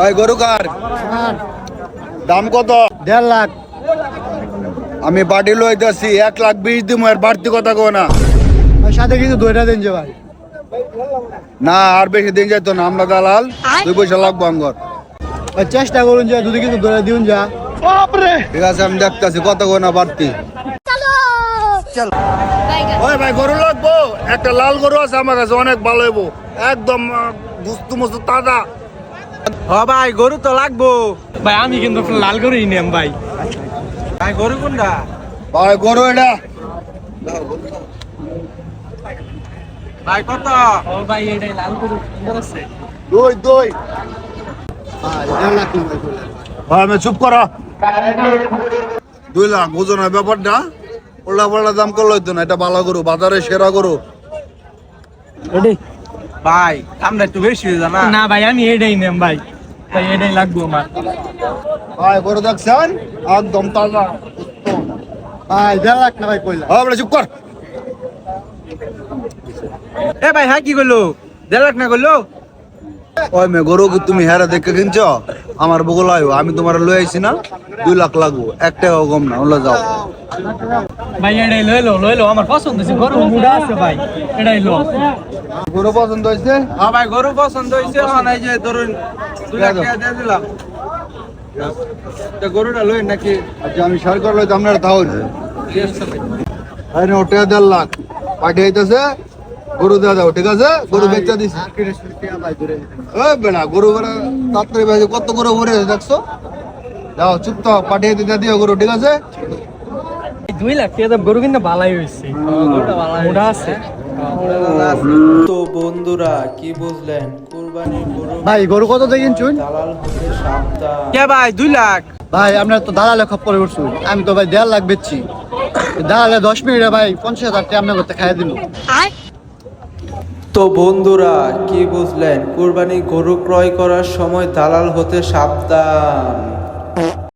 ওই গরু কার? দাম কত? 1.5 লাখ। আমি বাড়ি লইতেছি 1,20,000 দিব, আর বাড়তি কথা কো না। ওই সাথে কিছু দইটা দেন যে ভাই। না আর বেশি দিন যাইতো না, আমরা দালাল, 2 পয়সা লাগবো আঙ্গর। ওই চেষ্টা করুন যে যদি কিছু দইটা দিউন যা। ঠিক আছে আমি দেখতেছি কত কো না বাড়তি। চল ওই ভাই গরু লাগবো, একটা লাল গরু আছে আমার কাছে, অনেক ভালো হইবো, একদম গুস্তু মুস্তু তাজা। হ ভাই গরু তো লাগবো ভাই আমি কিন্তু লাল গরুই নিলাম ভাই। ভাই গরু কোনটা? ভাই গরু এটা ভাই কত? ও ভাই এটাই লাল গরু সুন্দর আছে। দই দই। ভাই 1.5 লাখ না ভাই। ভাই আমি চুপ করা। 2 লাখ বুঝো না ব্যাপারটা, উল্টা পাল্টা দাম করলে হইতো না, এটা ভালো গরু, বাজারে সেরা গরু। এটাই ভাই দামটা একটু বেশি হয়ে যায় না? না ভাই আমি এটাই নিলাম ভাই। ভাই এটাই লাগবো আমার। ভাই গরু দেখছেন একদম তাজা। ভাই 1.5 লাখ না ভাই কইলা। বলে চুপ কর। এ ভাই হ্যাঁ কি করলো? 1.5 লাখ না করলো? ওই মে গরু কি তুমি হেরা দেখে কিনছ? আমার বগল আয়ো, আমি তোমার লই আইছি না, 2 লাখ লাগবো, 1 টাকাও কম না, ওলা যাও। ভাই এটাই লই লো আমার পছন্দ হইছে, গরু মুডা আছে ভাই। এটাই লো। গরু পছন্দ হয়েছে? হ্যাঁ ভাই গরু পছন্দ হয়েছে, এই যে ধরুন 2 লাখ টাকা দিয়ে দিলাম। তো গরুটা লই নাকি? আচ্ছা আমি সরকার লই তো আপনার তাহলে ওটা 1.5 লাখ পাঠিয়ে দিতেছে, গরু দেওয়া যাও, ঠিক আছে? গরু বেচা দিস। ওই বেড়া গরু বেড়া তাড়াতাড়ি বেচে, কত গরু ভরে আছে দেখছো? যাও চুপ তো, পাঠিয়ে দিতে দিও গরু, ঠিক আছে? 2 লাখ টাকা গরু কিন্তু ভালোই হইছে। গরুটা ভালো মুডা আছে। তো বন্ধুরা কি বুঝলেন, কুরবানির গরু ভাই গরু কত দিয়ে কিনছুন? দালাল হতে সাবধান। কে ভাই 2 লাখ? ভাই আপনার তো দালালে খপ্পরে উঠছুন, আমি তো ভাই 1.5 লাখ বেচছি। দালালে 10 মিনিটে ভাই 50,000 টাকা আপনার করতে খাইয়া দিল। তো বন্ধুরা কি বুঝলেন, কুরবানি গরু ক্রয় করার সময় দালাল হতে সাবধান।